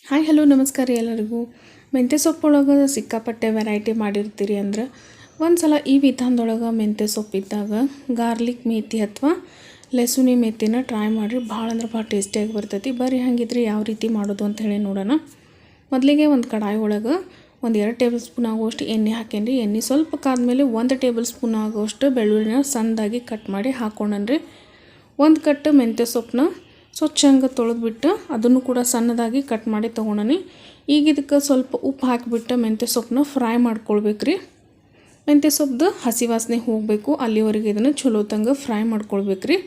Hi hello ನಮಸ್ಕಾರ ರೀ ಎಲ್ಲರಿಗೂ. ಮೆಂತ್ಯ ಸೊಪ್ಪೊಳಗೆ ಸಿಕ್ಕಾಪಟ್ಟೆ ವೆರೈಟಿ ಮಾಡಿರ್ತೀರಿ ಅಂದ್ರೆ ಒಂದು ಸಲ ಈ ವಿಧಾನದೊಳಗೆ ಮೆಂತ್ಯ ಸೊಪ್ಪಿದ್ದಾಗ ಗಾರ್ಲಿಕ್ ಮೇಥಿ ಅಥವಾ ಲಸುಣಿ ಮೇಥಿನ ಟ್ರೈ ಮಾಡಿರಿ. ಭಾಳ ಅಂದ್ರೆ ಭಾಳ ಟೇಸ್ಟಿಯಾಗಿ ಬರ್ತೈತಿ. ಬರ್ರಿ ಹಾಗಿದ್ರೆ ಯಾವ ರೀತಿ ಮಾಡೋದು ಅಂತ ಹೇಳಿ ನೋಡೋಣ. ಮೊದಲಿಗೆ ಒಂದು ಕಡಾಯಿ ಒಳಗೆ ಒಂದು 2 ಟೇಬಲ್ ಸ್ಪೂನ್ ಆಗುವಷ್ಟು ಎಣ್ಣೆ ಹಾಕೇನ್ರಿ. ಎಣ್ಣೆ ಸ್ವಲ್ಪ ಕಾದ್ಮೇಲೆ 1 ಟೇಬಲ್ ಸ್ಪೂನ್ ಆಗುವಷ್ಟು ಬೆಳ್ಳುಳ್ಳಿನ ಸಣ್ಣದಾಗಿ ಕಟ್ ಮಾಡಿ ಹಾಕ್ಕೊಂಡ್ರಿ. ಒಂದು ಕಟ್ಟು ಮೆಂತ್ಯ ಸೊಪ್ಪನ್ನ ಸ್ವಚ್ಛಂಗೆ ತೊಳೆದ್ಬಿಟ್ಟು ಅದನ್ನು ಕೂಡ ಸಣ್ಣದಾಗಿ ಕಟ್ ಮಾಡಿ ತೊಗೊಂಡನಿ. ಈಗ ಇದಕ್ಕೆ ಸ್ವಲ್ಪ ಉಪ್ಪು ಹಾಕಿಬಿಟ್ಟು ಮೆಂತ್ಯ ಸೊಪ್ಪನ್ನ ಫ್ರೈ ಮಾಡ್ಕೊಳ್ಬೇಕ್ರಿ. ಮೆಂತ್ಯ ಸೊಪ್ಪು ಹಸಿ ವಾಸನೆ ಹೋಗಬೇಕು, ಅಲ್ಲಿವರೆಗೆ ಇದನ್ನು ಚಲೋ ತಂಗ ಫ್ರೈ ಮಾಡ್ಕೊಳ್ಬೇಕ್ರಿ.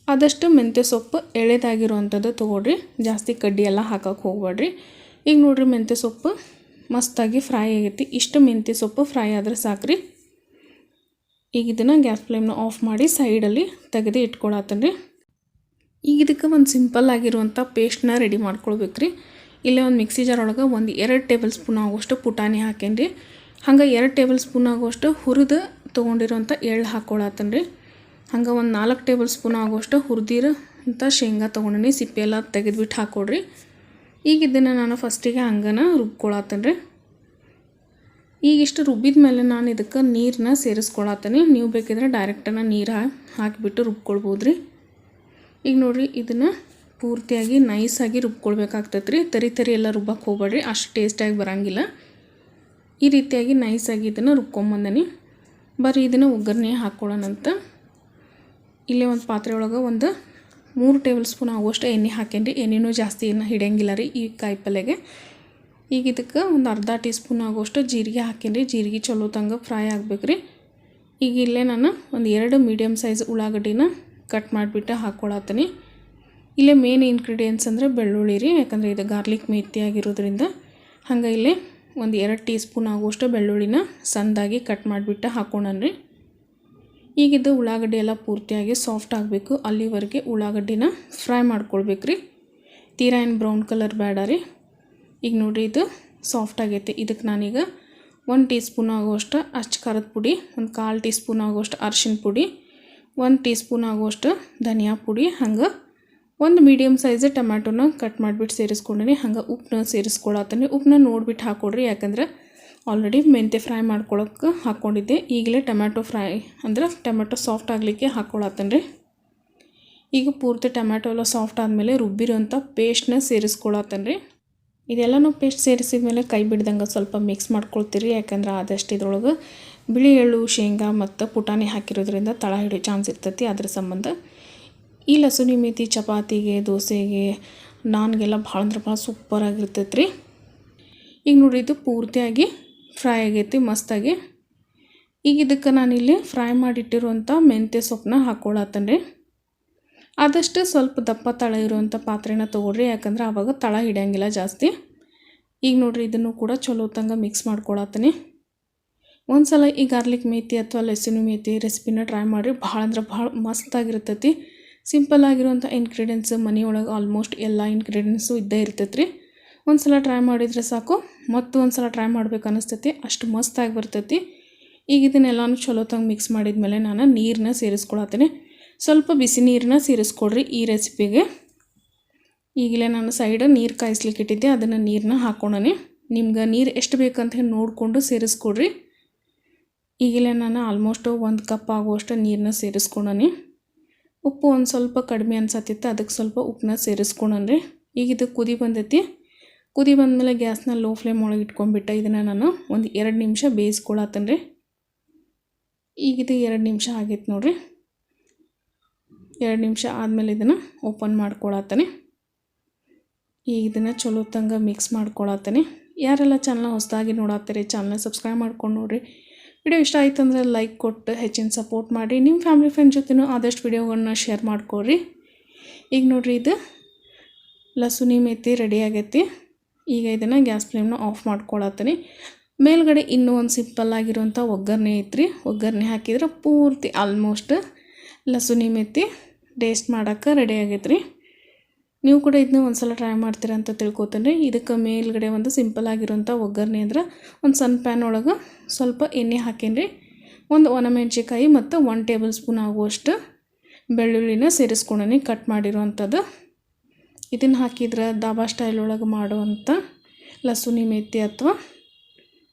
ಆದಷ್ಟು ಮೆಂತ್ಯ ಸೊಪ್ಪು ಎಳೆದಾಗಿರುವಂಥದ್ದು ತೊಗೊಳ್ರಿ, ಜಾಸ್ತಿ ಕಡ್ಡಿ ಎಲ್ಲ ಹಾಕಕ್ಕೆ ಹೋಗ್ಬೇಡ್ರಿ. ಈಗ ನೋಡಿರಿ ಮೆಂತ್ಯ ಸೊಪ್ಪು ಮಸ್ತಾಗಿ ಫ್ರೈ ಆಗೈತಿ. ಇಷ್ಟು ಮೆಂತ್ಯ ಸೊಪ್ಪು ಫ್ರೈ ಆದರೆ ಸಾಕ್ರಿ. ಈಗ ಇದನ್ನು ಗ್ಯಾಸ್ ಫ್ಲೇಮ್ನ ಆಫ್ ಮಾಡಿ ಸೈಡಲ್ಲಿ ತೆಗೆದು ಇಟ್ಕೊಳತ್ತನ್ರಿ. ಈಗ ಇದಕ್ಕೆ ಒಂದು ಸಿಂಪಲ್ ಆಗಿರುವಂಥ ಪೇಸ್ಟ್ನ ರೆಡಿ ಮಾಡ್ಕೊಳ್ಬೇಕ್ರಿ. ಇಲ್ಲೇ ಒಂದು ಮಿಕ್ಸಿ ಜಾರ್ ಒಳಗೆ ಒಂದು 2 ಟೇಬಲ್ ಸ್ಪೂನ್ ಆಗುವಷ್ಟು ಪುಟಾಣಿ ಹಾಕೇನ್ರಿ. ಹಂಗೆ 2 ಟೇಬಲ್ ಸ್ಪೂನ್ ಆಗುವಷ್ಟು ಹುರಿದು ತೊಗೊಂಡಿರೋಂಥ ಎಳ್ಳು ಹಾಕ್ಕೊಳತ್ತನ್ರಿ. ಹಂಗೆ ಒಂದು 4 ಟೇಬಲ್ ಸ್ಪೂನ್ ಆಗುವಷ್ಟು ಹುರಿದಿರೋಂಥ ಶೇಂಗಾ ತೊಗೊಂಡಿನಿ. ಸಿಪ್ಪೆ ಎಲ್ಲ ತೆಗೆದುಬಿಟ್ಟು ಹಾಕ್ಕೊಡ್ರಿ. ಈಗ ಇದನ್ನು ನಾನು ಫಸ್ಟಿಗೆ ಹಂಗನ ರುಬ್ಕೊಳತ್ತನ್ರಿ. ಈಗ ಇಷ್ಟು ರುಬ್ಬಿದ ಮೇಲೆ ನಾನು ಇದಕ್ಕೆ ನೀರನ್ನ ಸೇರಿಸ್ಕೊಳತ್ತೀನಿ. ನೀವು ಬೇಕಿದ್ರೆ ಡೈರೆಕ್ಟನ್ನು ನೀರು ಹಾಕಿಬಿಟ್ಟು ರುಬ್ಕೊಳ್ಬೋದು. ಈಗ ನೋಡಿರಿ ಇದನ್ನು ಪೂರ್ತಿಯಾಗಿ ನೈಸಾಗಿ ರುಬ್ಕೊಳ್ಬೇಕಾಗ್ತದೆ ರೀ. ತರಿ ಎಲ್ಲ ರುಬ್ಬಕ್ಕೆ ಹೋಗ್ಬೇಡ್ರಿ, ಅಷ್ಟು ಟೇಸ್ಟಾಗಿ ಬರೋಂಗಿಲ್ಲ. ಈ ರೀತಿಯಾಗಿ ನೈಸಾಗಿ ಇದನ್ನು ರುಬ್ಕೊಂಬಂದನಿ. ಬರ್ರಿ ಇದನ್ನು ಒಗ್ಗರಣೆ ಹಾಕ್ಕೊಳ್ಳೋಣಂತ. ಇಲ್ಲೇ ಒಂದು ಪಾತ್ರೆ ಒಳಗೆ ಒಂದು 3 ಟೇಬಲ್ ಸ್ಪೂನ್ ಆಗುವಷ್ಟು ಎಣ್ಣೆ ಹಾಕೇನ್ರಿ. ಎಣ್ಣೆನೂ ಜಾಸ್ತಿ ಏನು ಹಿಡಿಯಂಗಿಲ್ಲ ರೀ ಈ ಕಾಯಿ ಪಲ್ಯಗೆ. ಈಗ ಇದಕ್ಕೆ ಒಂದು ಅರ್ಧ ಟೀ ಸ್ಪೂನ್ ಆಗುವಷ್ಟು ಜೀರಿಗೆ ಹಾಕೇನ್ರಿ. ಜೀರಿಗೆ ಚಲೋ ತಂಗ ಫ್ರೈ ಆಗ್ಬೇಕು ರೀ. ಈಗ ಇಲ್ಲೇ ನಾನು ಒಂದು 2 ಮೀಡಿಯಮ್ ಸೈಜ್ ಉಳ್ಳಾಗಡ್ಡಿನ ಕಟ್ ಮಾಡಿಬಿಟ್ಟು ಹಾಕ್ಕೊಳತ್ತೀನಿ. ಇಲ್ಲೇ ಮೇನ್ ಇಂಗ್ರೀಡಿಯೆಂಟ್ಸ್ ಅಂದರೆ ಬೆಳ್ಳುಳ್ಳಿ ರೀ, ಯಾಕಂದರೆ ಇದು ಗಾರ್ಲಿಕ್ ಮೇಥಿ ಆಗಿರೋದ್ರಿಂದ. ಹಂಗೆ ಇಲ್ಲೇ ಒಂದು 2 ಟೀ ಸ್ಪೂನ್ ಆಗುವಷ್ಟು ಬೆಳ್ಳುಳ್ಳಿನ ಸಣ್ಣದಾಗಿ ಕಟ್ ಮಾಡಿಬಿಟ್ಟು ಹಾಕ್ಕೊಂಡ್ರಿ. ಈಗಿದ್ದು ಉಳ್ಳಾಗಡ್ಡಿ ಎಲ್ಲ ಪೂರ್ತಿಯಾಗಿ ಸಾಫ್ಟ್ ಆಗಬೇಕು, ಅಲ್ಲಿವರೆಗೆ ಉಳ್ಳಾಗಡ್ಡಿನ ಫ್ರೈ ಮಾಡ್ಕೊಳ್ಬೇಕು ರೀ. ತೀರಾ ಏನು ಬ್ರೌನ್ ಕಲರ್ ಬೇಡ ರೀ. ಈಗ ನೋಡಿರಿ ಇದು ಸಾಫ್ಟ್ ಆಗೈತೆ. ಇದಕ್ಕೆ ನಾನೀಗ 1 ಟೀ ಸ್ಪೂನ್ ಆಗುವಷ್ಟು ಅಚ್ಚ ಖಾರದ ಪುಡಿ, ಒಂದು 1/4 ಟೀ ಸ್ಪೂನ್ ಆಗುವಷ್ಟು ಅರಿಶಿನ ಪುಡಿ, 1 ಟೀ ಸ್ಪೂನ್ ಆಗುವಷ್ಟು ಧನಿಯಾ ಪುಡಿ, ಹಂಗೆ ಒಂದು ಮೀಡಿಯಮ್ ಸೈಜ್ ಟೊಮ್ಯಾಟೊನ ಕಟ್ ಮಾಡಿಬಿಟ್ಟು ಸೇರಿಸ್ಕೊಂಡಿನಿ. ಹಂಗೆ ಉಪ್ಪನ್ನ ಸೇರಿಸ್ಕೊಳತ್ತೀನಿ. ಉಪ್ಪನ್ನ ನೋಡಿಬಿಟ್ಟು ಹಾಕ್ಕೊಡ್ರಿ, ಯಾಕಂದ್ರೆ ಆಲ್ರೆಡಿ ಮೆಂತ್ಯ ಫ್ರೈ ಮಾಡ್ಕೊಳಕ್ಕೆ ಹಾಕ್ಕೊಂಡಿದ್ದೆ. ಈಗಲೇ ಟೊಮ್ಯಾಟೊ ಫ್ರೈ ಅಂದ್ರೆ ಟೊಮ್ಯಾಟೊ ಸಾಫ್ಟ್ ಆಗಲಿಕ್ಕೆ ಹಾಕ್ಕೊಳತ್ತೀನಿ ರೀ. ಈಗ ಪೂರ್ತಿ ಟೊಮ್ಯಾಟೊ ಎಲ್ಲ ಸಾಫ್ಟ್ ಆದಮೇಲೆ ರುಬ್ಬಿರೋಂಥ ಪೇಸ್ಟ್ನ ಸೇರಿಸ್ಕೊಳತ್ತೀನಿ ರೀ. ಇದೆಲ್ಲನೂ ಪೇಸ್ಟ್ ಸೇರಿಸಿದ ಮೇಲೆ ಕೈ ಬಿಡ್ದಂಗೆ ಸ್ವಲ್ಪ ಮಿಕ್ಸ್ ಮಾಡ್ಕೊಳ್ತೀರಿ, ಯಾಕಂದ್ರೆ ಆದಷ್ಟು ಇದ್ರೊಳಗೆ ಬಿಳಿ ಎಳ್ಳು, ಶೇಂಗಾ ಮತ್ತು ಪುಟಾಣಿ ಹಾಕಿರೋದ್ರಿಂದ ತಳ ಹಿಡಿಯೋ ಚಾನ್ಸ್ ಇರ್ತೈತಿ. ಅದ್ರ ಸಂಬಂಧ ಈ ಲಸುಣಿ ಮೇಥಿ ಚಪಾತಿಗೆ, ದೋಸೆಗೆ, ನಾನ್ಗೆಲ್ಲ ಭಾಳ ಅಂದ್ರೆ ಭಾಳ ಸೂಪರಾಗಿರ್ತೈತೆ ರೀ. ಈಗ ನೋಡಿರಿ ಇದು ಪೂರ್ತಿಯಾಗಿ ಫ್ರೈ ಆಗೈತಿ ಮಸ್ತಾಗಿ. ಈಗ ಇದಕ್ಕೆ ನಾನಿಲ್ಲಿ ಫ್ರೈ ಮಾಡಿಟ್ಟಿರುವಂಥ ಮೆಂತ್ಯ ಸೊಪ್ಪನ್ನ ಹಾಕ್ಕೊಳತ್ತೇನೆ ರೀ. ಆದಷ್ಟು ಸ್ವಲ್ಪ ದಪ್ಪ ತಳ ಇರುವಂಥ ಪಾತ್ರೆನ ತೊಗೊಳ್ರಿ, ಯಾಕಂದ್ರೆ ಆವಾಗ ತಳ ಹಿಡಿಯಂಗಿಲ್ಲ ಜಾಸ್ತಿ. ಈಗ ನೋಡಿರಿ ಇದನ್ನು ಕೂಡ ಚಲೋ ತಂಗ ಮಿಕ್ಸ್ ಮಾಡ್ಕೊಳತ್ತೀನಿ. ಒಂದು ಸಲ ಈ ಗಾರ್ಲಿಕ್ ಮೇಥಿ ಅಥವಾ ಲಸುಣಿ ಮೇಥಿ ರೆಸಿಪಿನ ಟ್ರೈ ಮಾಡಿರಿ. ಭಾಳ ಅಂದ್ರೆ ಭಾಳ ಮಸ್ತಾಗಿರ್ತೈತಿ. ಸಿಂಪಲ್ ಆಗಿರುವಂಥ ಇಂಗ್ರೀಡಿಯೆಂಟ್ಸ್ ಮನೆಯೊಳಗೆ ಆಲ್ಮೋಸ್ಟ್ ಎಲ್ಲ ಇಂಗ್ರೀಡಿಯೆಂಟ್ಸು ಇದ್ದೇ ಇರ್ತೈತೆ ರೀ. ಒಂದು ಸಲ ಟ್ರೈ ಮಾಡಿದರೆ ಸಾಕು, ಮತ್ತು ಒಂದು ಸಲ ಟ್ರೈ ಮಾಡ್ಬೇಕು ಅನ್ನಿಸ್ತೈತಿ, ಅಷ್ಟು ಮಸ್ತಾಗಿ ಬರ್ತೈತಿ. ಈಗ ಇದನ್ನೆಲ್ಲನೂ ಚಲೋ ತಂಗ ಮಿಕ್ಸ್ ಮಾಡಿದ್ಮೇಲೆ ನಾನು ನೀರನ್ನ ಸೇರಿಸ್ಕೊಳತ್ತೀನಿ. ಸ್ವಲ್ಪ ಬಿಸಿ ನೀರನ್ನ ಸೇರಿಸ್ಕೊಡ್ರಿ ಈ ರೆಸಿಪಿಗೆ. ಈಗಲೇ ನಾನು ಸೈಡ್ ನೀರು ಕಾಯಿಸ್ಲಿಕ್ಕೆ ಇಟ್ಟಿದ್ದೆ, ಅದನ್ನು ನೀರನ್ನ ಹಾಕ್ಕೊಂಡನಿ. ನಿಮ್ಗೆ ನೀರು ಎಷ್ಟು ಬೇಕಂತ ಹೇಳಿ ನೋಡಿಕೊಂಡು ಸೇರಿಸ್ಕೊಡ್ರಿ. ಈಗಲೇ ನಾನು ಆಲ್ಮೋಸ್ಟ್ 1 ಕಪ್ ಆಗುವಷ್ಟು ನೀರನ್ನ ಸೇರಿಸ್ಕೊಂಡನಿ. ಉಪ್ಪು ಒಂದು ಸ್ವಲ್ಪ ಕಡಿಮೆ ಅನ್ಸತ್ತಿತ್ತು, ಅದಕ್ಕೆ ಸ್ವಲ್ಪ ಉಪ್ಪನ್ನ ಸೇರಿಸ್ಕೊಂಡ್ರಿ. ಈಗ ಇದು ಕುದಿ ಬಂದೈತಿ. ಕುದಿ ಬಂದಮೇಲೆ ಗ್ಯಾಸ್ನ ಲೋ ಫ್ಲೇಮ್ ಒಳಗೆ ಇಟ್ಕೊಂಡ್ಬಿಟ್ಟು ಇದನ್ನು ನಾನು ಒಂದು 2 ನಿಮಿಷ ಬೇಯಿಸ್ಕೊಳತ್ತೇನೆ ರೀ. ಈಗಿದು 2 ನಿಮಿಷ ಆಗೈತೆ ನೋಡಿರಿ. 2 ನಿಮಿಷ ಆದಮೇಲೆ ಇದನ್ನು ಓಪನ್ ಮಾಡ್ಕೊಳತ್ತೇನೆ. ಈಗ ಇದನ್ನು ಚಲೋ ತಂಗ ಮಿಕ್ಸ್ ಮಾಡ್ಕೊಳತ್ತೇನೆ. ಯಾರೆಲ್ಲ ಚಾನಲ್ನ ಹೊಸದಾಗಿ ನೋಡತ್ತೀರಿ ಚಾನಲ್ನ ಸಬ್ಸ್ಕ್ರೈಬ್ ಮಾಡ್ಕೊಂಡು ನೋಡಿರಿ. ವಿಡಿಯೋ ಇಷ್ಟ ಆಯ್ತು ಅಂದರೆ ಲೈಕ್ ಕೊಟ್ಟು ಹೆಚ್ಚಿನ ಸಪೋರ್ಟ್ ಮಾಡಿ. ನಿಮ್ಮ ಫ್ಯಾಮಿಲಿ ಫ್ರೆಂಡ್ ಜೊತೆನೂ ಆದಷ್ಟು ವಿಡಿಯೋಗಳನ್ನ ಶೇರ್ ಮಾಡ್ಕೊಳ್ರಿ. ಈಗ ನೋಡಿರಿ ಇದು ಲಸುಣಿ ಮೇಥಿ ರೆಡಿ ಆಗೈತಿ. ಈಗ ಇದನ್ನು ಗ್ಯಾಸ್ ಫ್ಲೇಮ್ನ ಆಫ್ ಮಾಡ್ಕೊಳತ್ತೀನಿ. ಮೇಲ್ಗಡೆ ಇನ್ನೂ ಒಂದು ಸಿಂಪಲ್ ಆಗಿರುವಂಥ ಒಗ್ಗರಣೆ ಐತ್ರಿ. ಒಗ್ಗರಣೆ ಹಾಕಿದ್ರೆ ಪೂರ್ತಿ ಆಲ್ಮೋಸ್ಟ್ ಲಸುಣಿ ಮೇಥಿ ಟೇಸ್ಟ್ ಮಾಡೋಕ್ಕೆ ರೆಡಿ ಆಗೈತೆ ರೀ. ನೀವು ಕೂಡ ಇದನ್ನ ಒಂದು ಸಲ ಟ್ರೈ ಮಾಡ್ತೀರ ಅಂತ ತಿಳ್ಕೊತೀನಿ. ಇದಕ್ಕೆ ಮೇಲ್ಗಡೆ ಒಂದು ಸಿಂಪಲ್ ಆಗಿರೋಂಥ ಒಗ್ಗರಣೆ ಅಂದ್ರೆ ಒಂದು ಸಣ್ಣ ಪ್ಯಾನ್ ಒಳಗೆ ಸ್ವಲ್ಪ ಎಣ್ಣೆ ಹಾಕೇನ್ರಿ. ಒಂದು ಒಣಮೆಣ್ಸಿಕಾಯಿ ಮತ್ತು 1 ಟೇಬಲ್ ಸ್ಪೂನ್ ಆಗುವಷ್ಟು ಬೆಳ್ಳುಳ್ಳಿನ ಸೇರಿಸ್ಕೊಂಡನಿ ಕಟ್ ಮಾಡಿರುವಂಥದ್ದು. ಇದನ್ನು ಹಾಕಿದ್ರೆ ದಾಬಾ ಸ್ಟೈಲ್ ಒಳಗೆ ಮಾಡುವಂಥ ಲಸೂನಿ ಮೇಥಿ ಅಥವಾ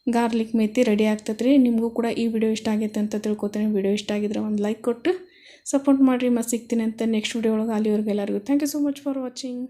ಗಾರ್ಲಿಕ್ ಮೇಥಿ ರೆಡಿ ಆಗ್ತೈತೆ ರೀ. ನಿಮಗೂ ಕೂಡ ಈ ವಿಡಿಯೋ ಇಷ್ಟ ಆಗೈತೆ ಅಂತ ತಿಳ್ಕೊತೀನಿ. ವಿಡಿಯೋ ಇಷ್ಟ ಆಗಿದ್ರೆ ಒಂದು ಲೈಕ್ ಕೊಟ್ಟು ಸಪೋರ್ಟ್ ಮಾಡಿರಿ. ಮತ್ತೆ ಸಿಗ್ತೀನಿ ಅಂತ ನೆಕ್ಸ್ಟ್ ವಿಡಿಯೋ ಒಳಗೆ. ಅಲ್ಲಿವರೆಗೆ ಎಲ್ಲರಿಗೂ thank you so much for watching.